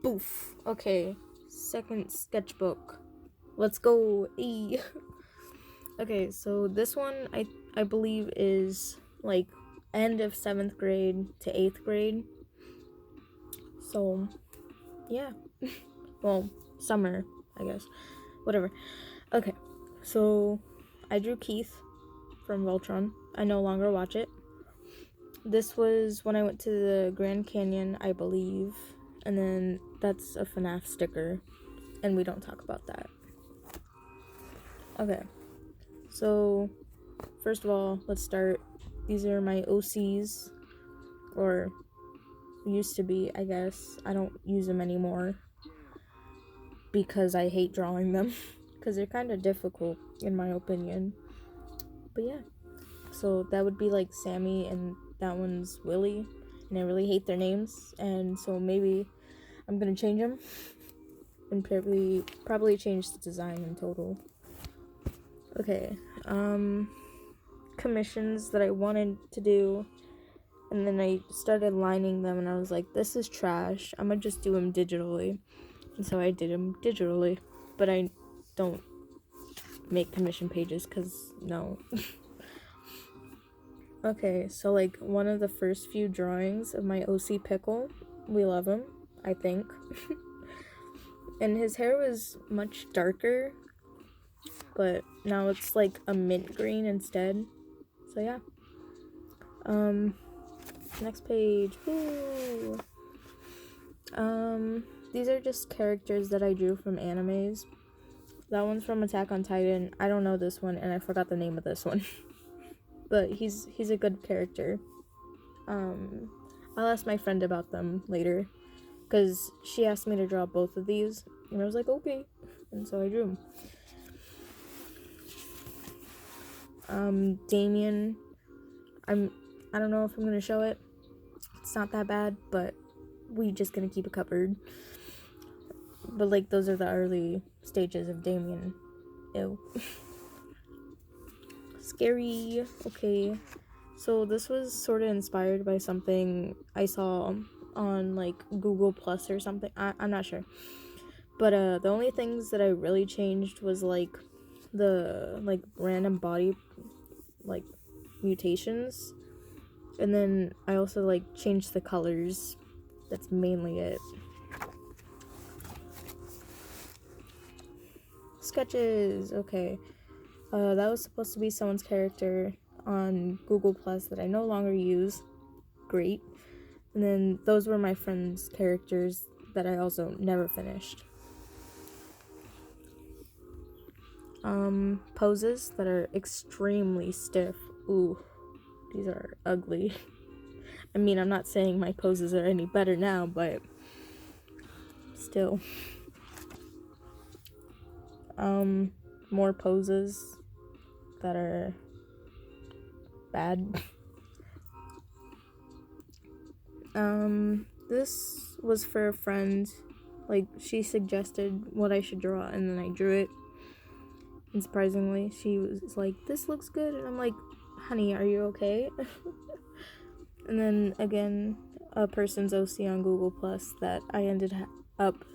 Boof. Okay, second sketchbook. Let's go. E. Okay, so this one I believe is like end of 7th grade to 8th grade. So, yeah. Well, summer, I guess. Whatever. Okay. So, I drew Keith from Voltron. I no longer watch it. This was when I went to the Grand Canyon, I believe. And then that's a FNAF sticker. And we don't talk about that. Okay. So, first of all, let's start. These are my OCs. Or used to be, I guess. I don't use them anymore. Because I hate drawing them. Because they're kind of difficult, in my opinion. But yeah. So that would be like Sammy and that one's Willie. And I really hate their names. And so maybe I'm going to change them. And probably change the design in total. Okay. Commissions that I wanted to do. And then I started lining them and I was like, this is trash. I'm going to just do them digitally. And so I did them digitally. But I don't make commission pages because no. Okay, so like one of the first few drawings of my OC Pickle, we love him, I think. And his hair was much darker, but now it's like a mint green instead. So yeah. Next page. Woo! These are just characters that I drew from animes. That one's from Attack on Titan. I don't know this one, and I forgot the name of this one. But he's a good character. I'll ask my friend about them later, because she asked me to draw both of these, and I was like, okay, and so I drew them. Damien, I don't know if I'm gonna show it. It's not that bad, but we just gonna keep it covered. But like those are the early stages of Damien. Ew. Scary. Okay. So this was sort of inspired by something I saw on like Google Plus or something. I'm not sure. But the only things that I really changed was like the like random body like mutations. And then I also like changed the colors. That's mainly it. Sketches. Okay. That was supposed to be someone's character on Google Plus that I no longer use. Great. And then those were my friends' characters that I also never finished. Poses that are extremely stiff. Ooh, these are ugly. I mean, I'm not saying my poses are any better now, but still. More poses that are bad. This was for a friend. Like, she suggested what I should draw, and then I drew it. And surprisingly, she was like, this looks good. And I'm like, honey, are you okay? And then, again, a person's OC on Google Plus that I ended up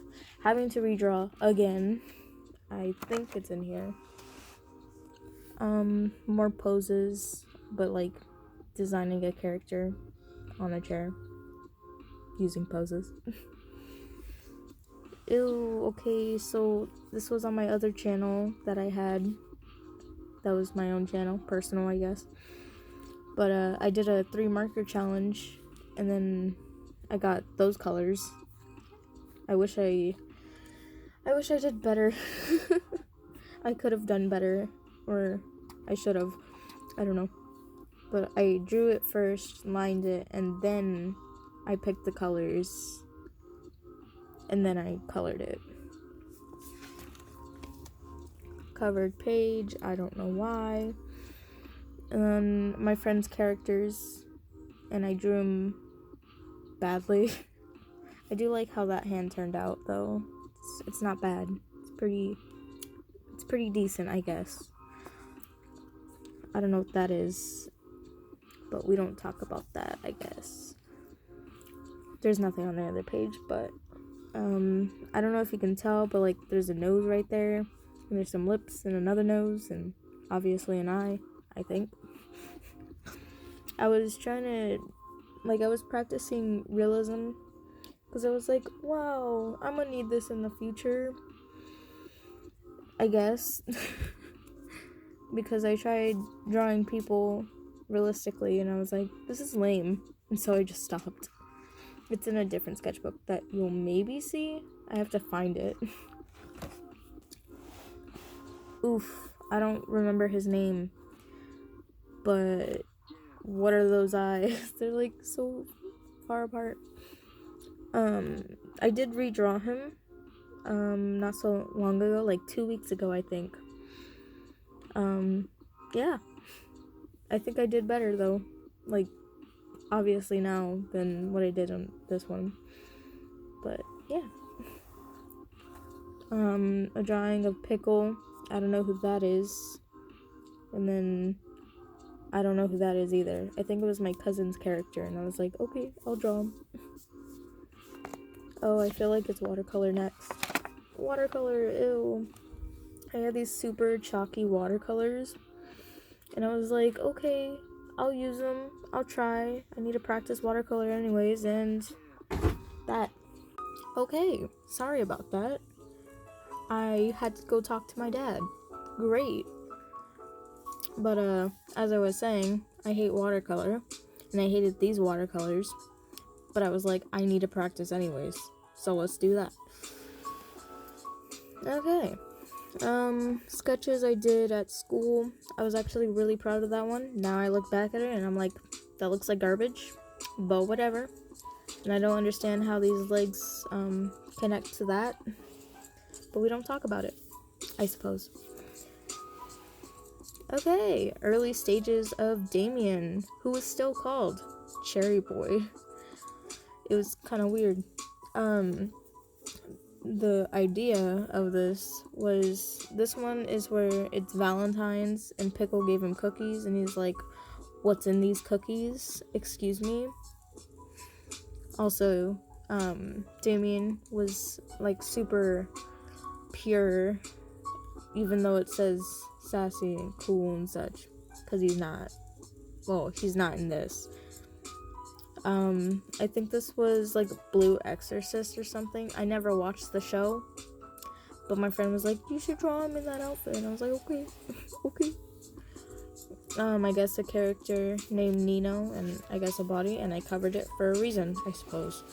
having to redraw again. I think it's in here. More poses, but like designing a character on a chair using poses. Ew, okay, so this was on my other channel that I had. That was my own channel, personal, I guess. But I did a 3 marker challenge, and then I got those colors. I wish I did better. I could have done better, or I should have. I don't know. But I drew it first, lined it, and then I picked the colors, and then I colored it. Covered page, I don't know why. And then my friend's characters, and I drew them badly. I do like how that hand turned out, though. It's not bad. It's pretty decent, I guess. I don't know what that is, but we don't talk about that, I guess. There's nothing on the other page, but I don't know if you can tell, but like there's a nose right there, and there's some lips and another nose, and obviously an eye, I think. I was practicing realism because I was like, wow, I'm gonna need this in the future, I guess. Because I tried drawing people realistically and I was like, this is lame, and so I just stopped. It's in a different sketchbook that you'll maybe see. I have to find it. Oof, I don't remember his name, but what are those eyes? They're like so far apart. I did redraw him not so long ago, like 2 weeks ago, I think. Yeah, I think I did better though, like obviously now, than what I did on this one, but yeah. A drawing of Pickle, I don't know who that is, and then I don't know who that is either. I think it was my cousin's character, and I was like, okay, I'll draw him. Oh, I feel like it's watercolor next. Watercolor, ew. I had these super chalky watercolors, and I was like, okay, I'll use them. I'll try. I need to practice watercolor anyways, and that. Okay, sorry about that. I had to go talk to my dad. Great. But, as I was saying, I hate watercolor, and I hated these watercolors, but I was like, I need to practice anyways, so let's do that. Okay. Sketches I did at school. I was actually really proud of that one. Now I look back at it and I'm like, that looks like garbage, but whatever. And I don't understand how these legs connect to that, but we don't talk about it, I suppose. Okay, early stages of Damien, who was still called Cherry Boy. It was kind of weird. The idea of this one is where it's Valentine's and Pickle gave him cookies and he's like, what's in these cookies? Excuse me. Also, Damien was like super pure, even though it says sassy and cool and such, because he's not in this. I think this was like Blue Exorcist or something. I never watched the show, but my friend was like, you should draw him in that outfit, and I was like, okay. Okay. I guess a character named Nino, and I guess a body, and I covered it for a reason, I suppose.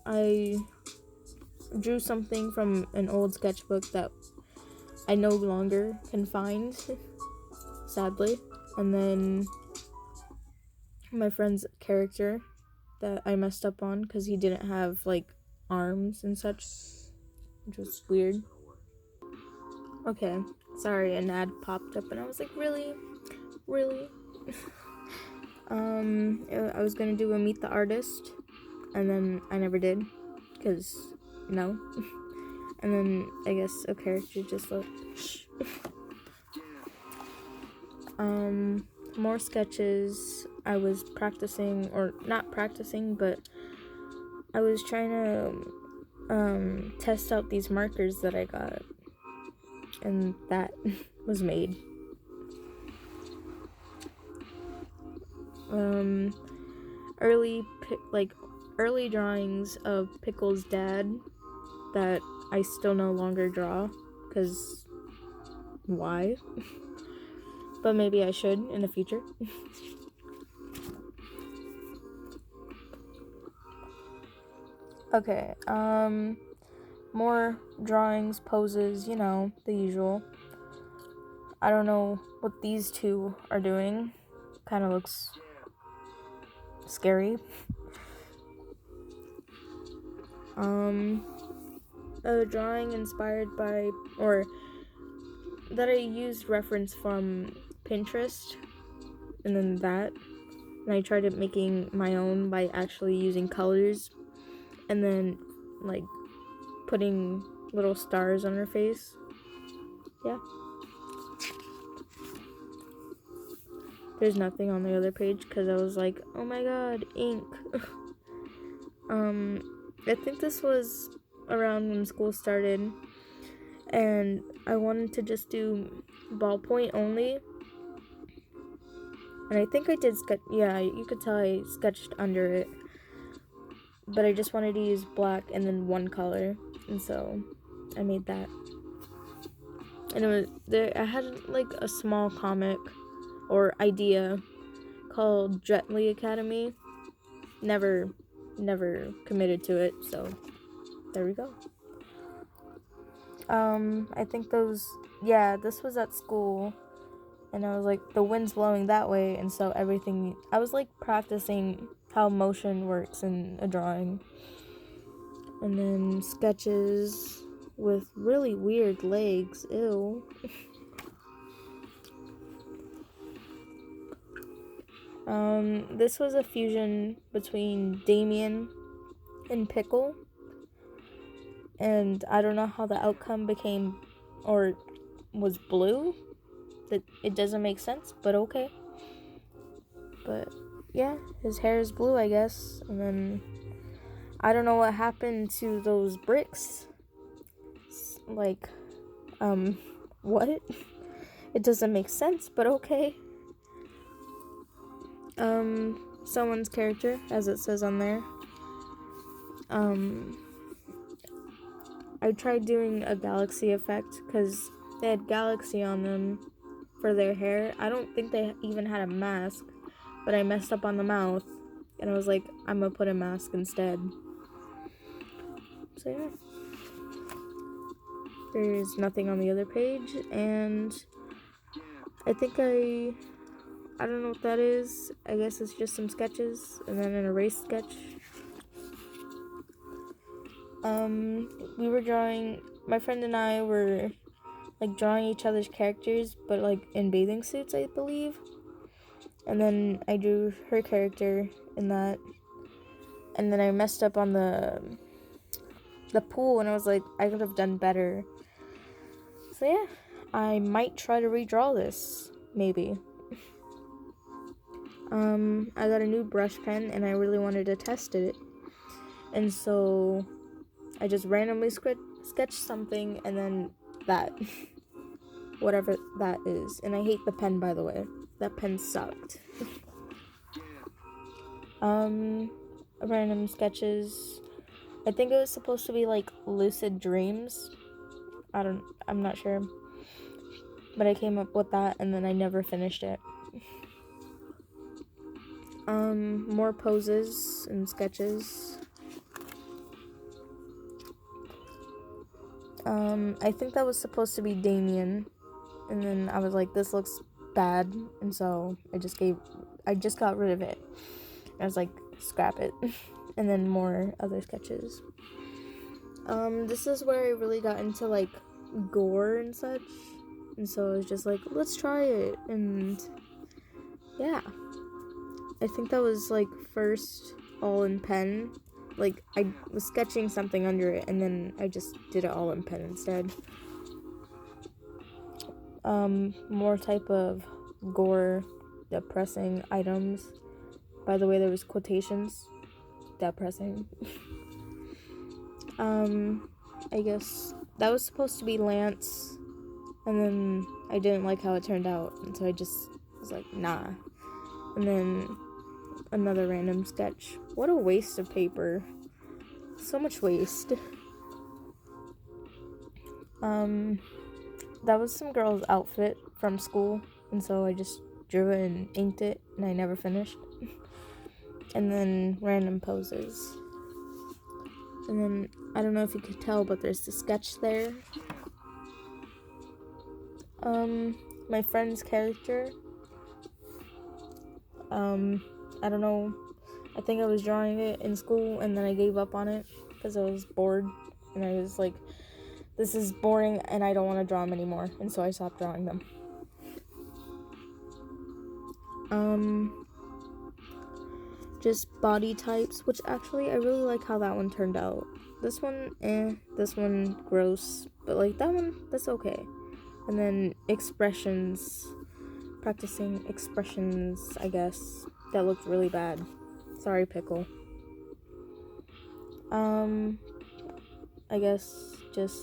I drew something from an old sketchbook that I no longer can find, sadly. And then my friend's character that I messed up on because he didn't have like arms and such, which was weird. Okay, sorry, an ad popped up and I was like, really? I was gonna do a meet the artist, and then I never did because no. And then I guess a character just looked. More sketches. I was practicing, or not practicing, but I was trying to test out these markers that I got, and that was made. Early drawings of Pickle's dad that I still no longer draw, because why? But maybe I should in the future. Okay, more drawings, poses, the usual. I don't know what these two are doing. Kind of looks scary. A drawing inspired by, or that I used reference from Pinterest, and then that, and I tried making my own by actually using colors, and then like putting little stars on her face. Yeah. There's nothing on the other page because I was like, oh my god, ink. I think this was around when school started, and I wanted to just do ballpoint only. And I think I did yeah, you could tell I sketched under it. But I just wanted to use black and then one color, and so I made that. And it was there. I had like a small comic or idea called Jetley Academy. Never committed to it, so there we go. I think this was at school, and I was like, the wind's blowing that way, and so everything, I was like practicing how motion works in a drawing. And then sketches with really weird legs, ew. This was a fusion between Damien and Pickle, and I don't know how the outcome became, or was blue. That it doesn't make sense, but okay. But yeah, his hair is blue, I guess. And then I don't know what happened to those bricks. Like, what? It doesn't make sense, but okay. Someone's character, as it says on there. I tried doing a galaxy effect because they had galaxy on them for their hair. I don't think they even had a mask, but I messed up on the mouth, and I was like, I'm gonna put a mask instead. So yeah. There's nothing on the other page, and I think I don't know what that is. I guess it's just some sketches, and then an erase sketch. We were drawing, my friend and I were like drawing each other's characters, but like in bathing suits, I believe. And then I drew her character in that, and then I messed up on the pool, and I was like, I could have done better. So yeah, I might try to redraw this, maybe. I got a new brush pen, and I really wanted to test it, and so I just randomly sketched something, and then that, whatever that is. And I hate the pen, by the way. That pen sucked. Random sketches. I think it was supposed to be like lucid dreams. I'm not sure. But I came up with that, and then I never finished it. More poses and sketches. I think that was supposed to be Damien, and then I was like, this looks bad, and so I just got rid of it. I was like, scrap it. And then more other sketches. This is where I really got into like gore and such, and so I was just like, let's try it. And yeah, I think that was like first all in pen. Like, I was sketching something under it, and then I just did it all in pen instead. More type of gore, depressing items. By the way, there was quotations. Depressing. I guess that was supposed to be Lance, and then I didn't like how it turned out, and so I just was like, nah. And then another random sketch. What a waste of paper. So much waste. That was some girl's outfit from school, and so I just drew it and inked it, and I never finished. And then random poses. And then, I don't know if you could tell, but there's the sketch there. My friend's character. I don't know. I think I was drawing it in school, and then I gave up on it because I was bored, and I was like, this is boring, and I don't want to draw them anymore, and so I stopped drawing them. Just body types, which actually I really like how that one turned out. This one, this one, gross, but like that one, that's okay. And then expressions, practicing expressions, I guess, that looked really bad. Sorry, Pickle. I guess just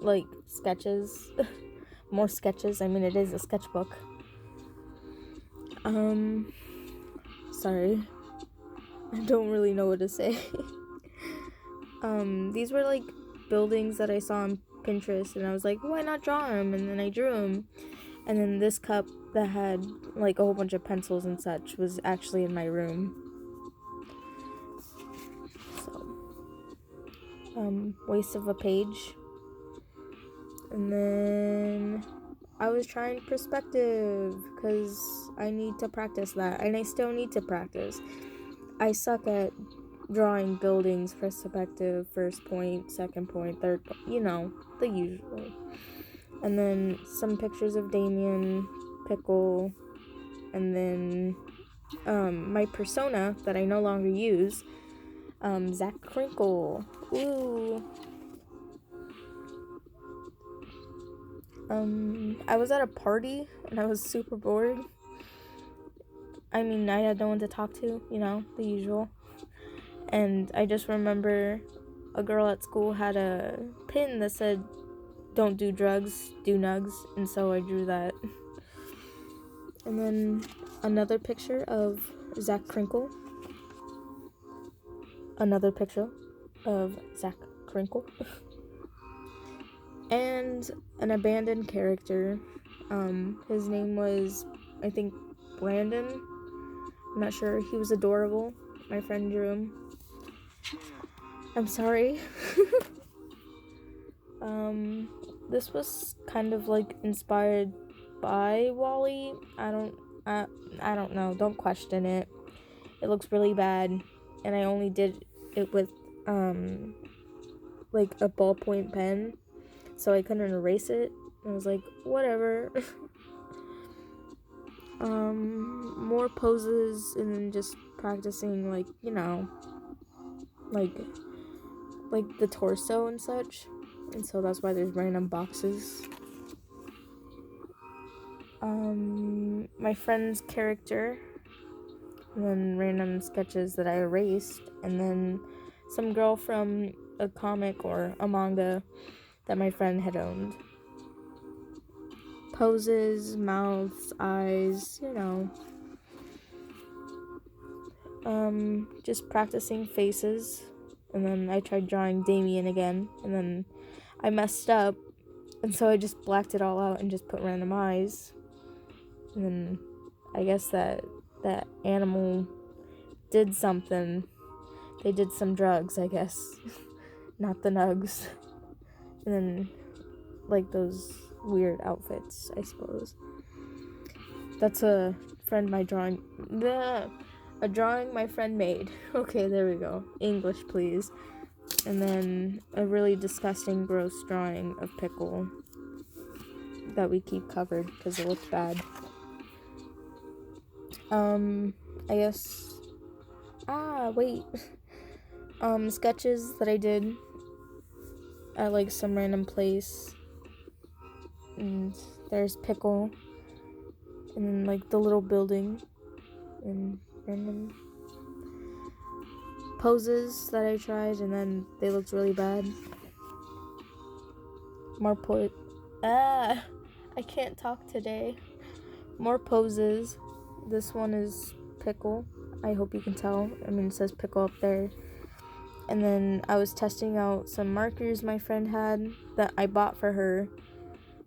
like sketches. More sketches. I mean, it is a sketchbook. Sorry. I don't really know what to say. These were like buildings that I saw on Pinterest, and I was like, why not draw them? And then I drew them. And then this cup that had like a whole bunch of pencils and such was actually in my room. So, waste of a page. And then I was trying perspective because I need to practice that, and I still need to practice. I suck at drawing buildings, perspective, first point, second point, third point, the usual. And then some pictures of Damien, Pickle, and then my persona that I no longer use, Zach Crinkle. Ooh. I was at a party and I was super bored. I mean, I had no one to talk to, the usual. And I just remember a girl at school had a pin that said, "Don't do drugs, do nugs," and so I drew that. And then another picture of Zach Crinkle. Another picture of Zach Crinkle. And an abandoned character. His name was, I think, Brandon. I'm not sure. He was adorable. My friend drew him. I'm sorry. This was kind of like inspired by Wall-E. I don't know. Don't question it. It looks really bad, and I only did it with like a ballpoint pen, so I couldn't erase it. I was like, whatever. More poses, and then just practicing, like the torso and such. And so that's why there's random boxes. My friend's character, and then random sketches that I erased, and then some girl from a comic or a manga that my friend had owned. Poses, mouths, eyes, just practicing faces. And then I tried drawing Damien again, and then I messed up, and so I just blacked it all out and just put random eyes. And then I guess that animal did something. They did some drugs, I guess. Not the nugs. And then, like, those weird outfits, I suppose. That's a drawing my friend made. Okay, there we go. English, please. And then a really disgusting, gross drawing of Pickle that we keep covered because it looked bad. I guess. Wait. Sketches that I did at like some random place. And there's Pickle. And then like the little building. And random poses that I tried, and then they looked really bad. I can't talk today. More poses. This one is Pickle. I hope you can tell. I mean, it says Pickle up there. And then I was testing out some markers my friend had that I bought for her,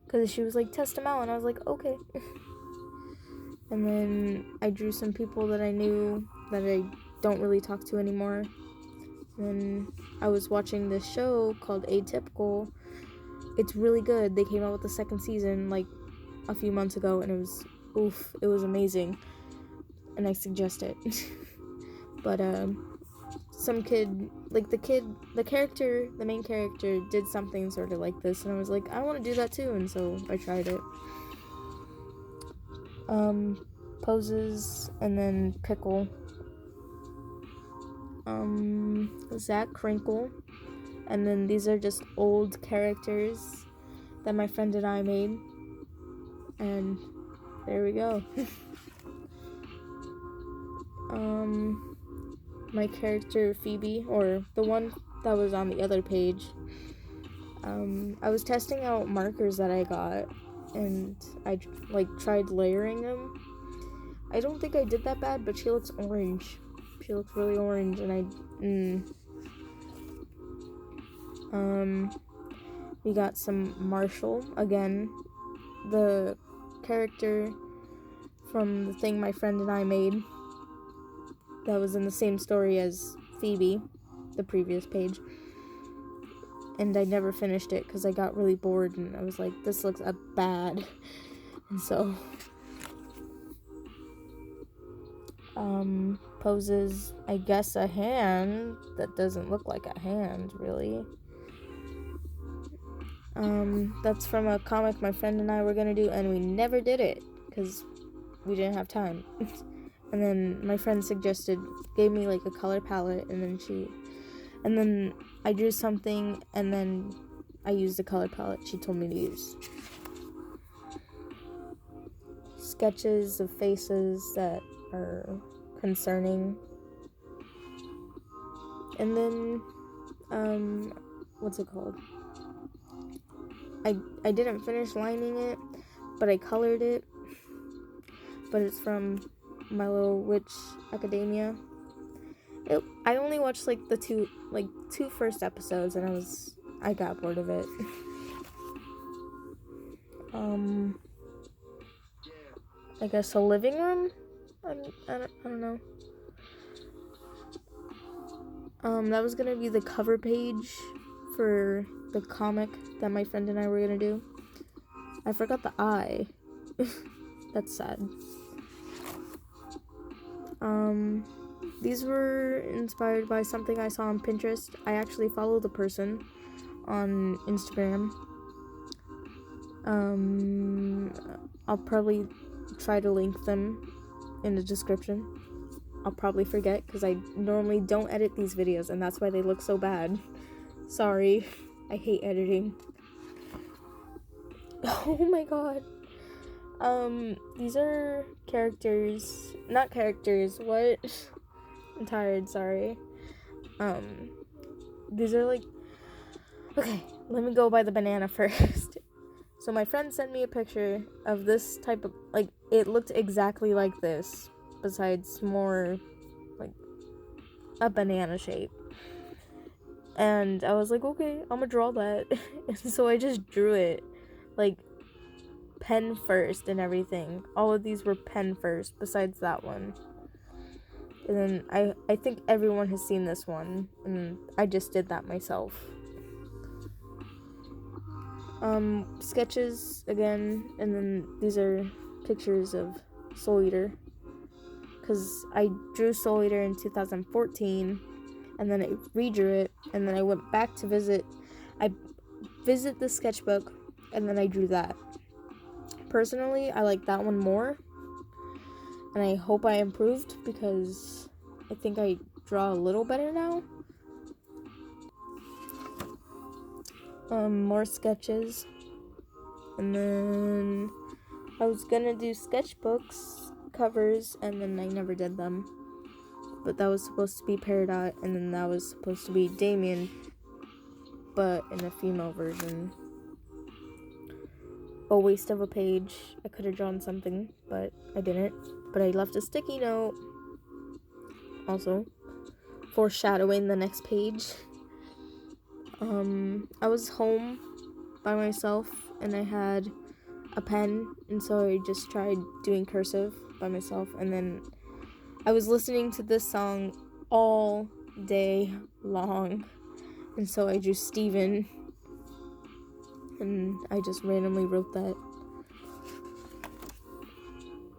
because she was like, test them out, and I was like, okay. And then I drew some people that I knew that I don't really talk to anymore. And I was watching this show called Atypical. It's really good. They came out with the second season like a few months ago, and it was amazing. And I suggest it. But some kid, like the main character did something sort of like this, and I was like, I want to do that too, and so I tried it. Poses, and then Pickle. Zach Crinkle. And then these are just old characters that my friend and I made. And there we go. my character Phoebe, or the one that was on the other page. I was testing out markers that I got, and I tried layering them. I don't think I did that bad, but she looks orange. She looks really orange, and we got some Marshall again, the character from the thing my friend and I made that was in the same story as Phoebe, the previous page. And I never finished it because I got really bored and I was like, this looks bad. And so, poses, I guess, a hand that doesn't look like a hand, really. That's from a comic my friend and I were gonna do, and we never did it because we didn't have time. And then my friend gave me like a color palette, and then I drew something, and then I used the color palette she told me to use. Sketches of faces that are concerning. And then, what's it called? I didn't finish lining it, but I colored it. But it's from My Little Witch Academia. I only watched like the two first episodes, and I got bored of it. I guess a living room. I don't know. That was gonna be the cover page for the comic that my friend and I were gonna do. I forgot the I. That's sad. These were inspired by something I saw on Pinterest. I actually follow the person on Instagram. I'll probably try to link them in the description. I'll probably forget because I normally don't edit these videos, and that's why they look so bad. Sorry. I hate editing. Oh my god. These are characters. Not characters, what? I'm tired, sorry. These are like... Okay, let me go by the banana first. So my friend sent me a picture of this type of... Like, it looked exactly like this. Besides more, like, a banana shape. And I was like, okay, I'm gonna draw that. And so I just drew it. Like, pen first and everything. All of these were pen first, besides that one. And then I think everyone has seen this one, and I just did that myself. Sketches again, and then these are pictures of Soul Eater. Because I drew Soul Eater in 2014, and then I redrew it, and then I went back to visit the sketchbook, and then I drew that. Personally, I like that one more, and I hope I improved because I think I draw a little better now. More sketches, and then I was gonna do sketchbooks covers, and then I never did them. But that was supposed to be Peridot, and then that was supposed to be Damien, but in a female version. A waste of a page. I could have drawn something, but I didn't. But I left a sticky note. Also, foreshadowing the next page. I was home by myself, and I had a pen, and so I just tried doing cursive by myself, and then I was listening to this song all day long, and so I drew Steven, and I just randomly wrote that.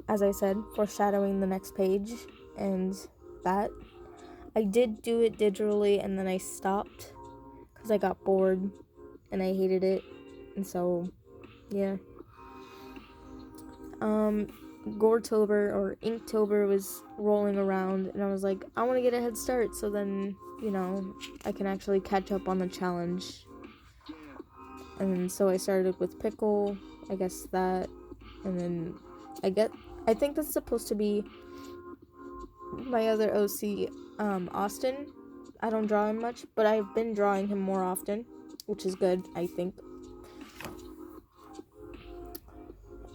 As I said, foreshadowing the next page, and that. I did do it digitally, and then I stopped, because I got bored, and I hated it, and so, yeah. Goretober or Inktober was rolling around, and I was like, I want to get a head start, so then, I can actually catch up on the challenge. And so I started with Pickle, I guess that, and then I think that's supposed to be my other OC. Austin. I don't draw him much, but I've been drawing him more often, which is good, I think.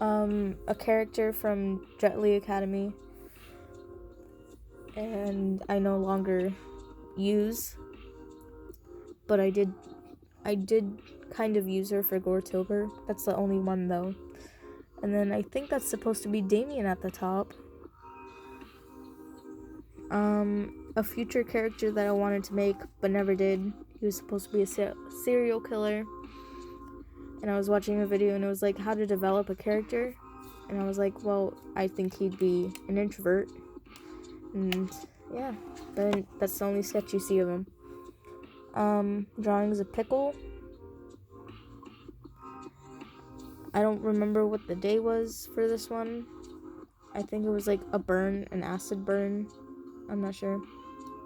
A character from Jet Li Academy, and I no longer use, but I did kind of use her for Goretober. That's the only one though. And then I think that's supposed to be Damien at the top. A future character that I wanted to make but never did. He was supposed to be a serial killer. And I was watching a video and it was like how to develop a character. And I was like, well, I think he'd be an introvert. And yeah, then that's the only sketch you see of him. Drawings of Pickle. I don't remember what the day was for this one. I think it was like a burn, an acid burn. I'm not sure,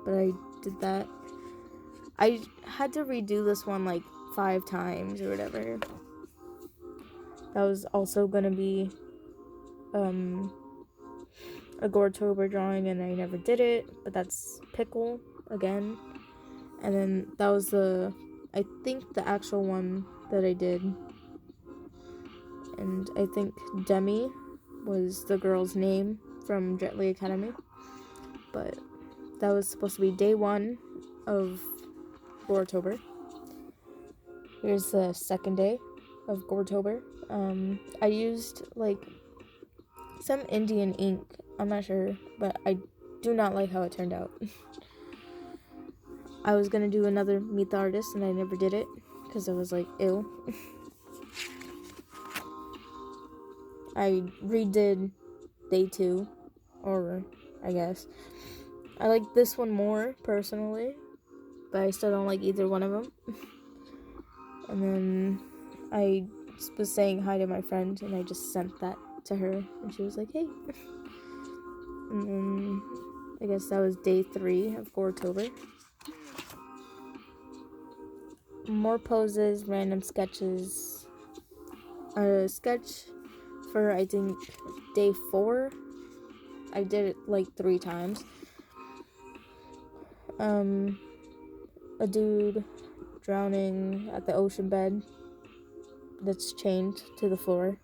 but I did that. I had to redo this one like 5 times or whatever. That was also gonna be a Goretober drawing and I never did it, but that's Pickle again. And then that was I think the actual one that I did. And I think Demi was the girl's name from Jet Li Academy. But that was supposed to be day 1 of Goretober. Here's the second day of Goretober. I used like some Indian ink. I'm not sure, but I do not like how it turned out. I was gonna do another Meet the Artist and I never did it because I was like, ew. I redid day 2, or I guess. I like this one more, personally, but I still don't like either one of them. And then I was saying hi to my friend, and I just sent that to her, and she was like, hey. And then I guess that was day 3 of Goretober. More poses, random sketches. A sketch for, I think, day 4. I did it like 3 times. A dude drowning at the ocean bed that's chained to the floor.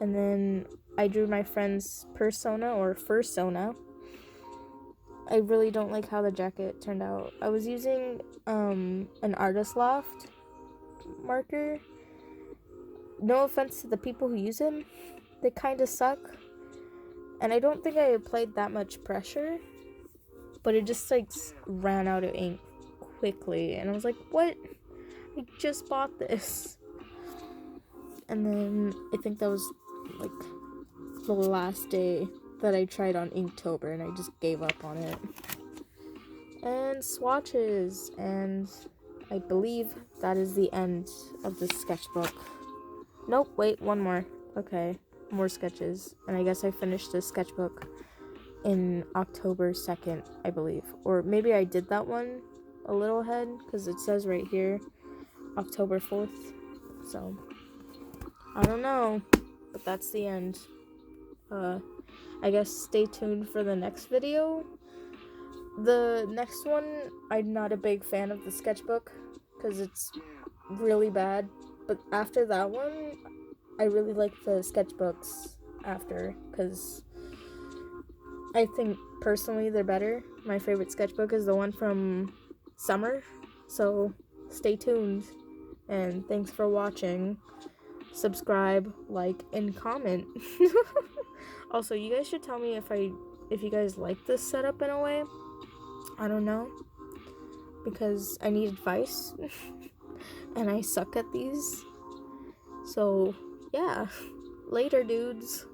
And then I drew my friend's persona or fursona. I really don't like how the jacket turned out. I was using an Artist Loft marker. No offense to the people who use them, they kind of suck. And I don't think I applied that much pressure, but it just like ran out of ink quickly. And I was like, what? I just bought this. And then I think that was like the last day that I tried on Inktober and I just gave up on it. And swatches, and I believe that is the end of the sketchbook. Nope, wait, one more. Okay, more sketches. And I guess I finished the sketchbook in October 2nd, I believe. Or maybe I did that one a little ahead, because it says right here, October 4th. So, I don't know, but that's the end. I guess stay tuned for the next video. The next one, I'm not a big fan of the sketchbook, because it's really bad. But after that one, I really like the sketchbooks after, because I think personally they're better. My favorite sketchbook is the one from summer. So stay tuned, and thanks for watching. Subscribe, like, and comment. Also, you guys should tell me if you guys like this setup in a way. I don't know, because I need advice and I suck at these. So yeah, later dudes.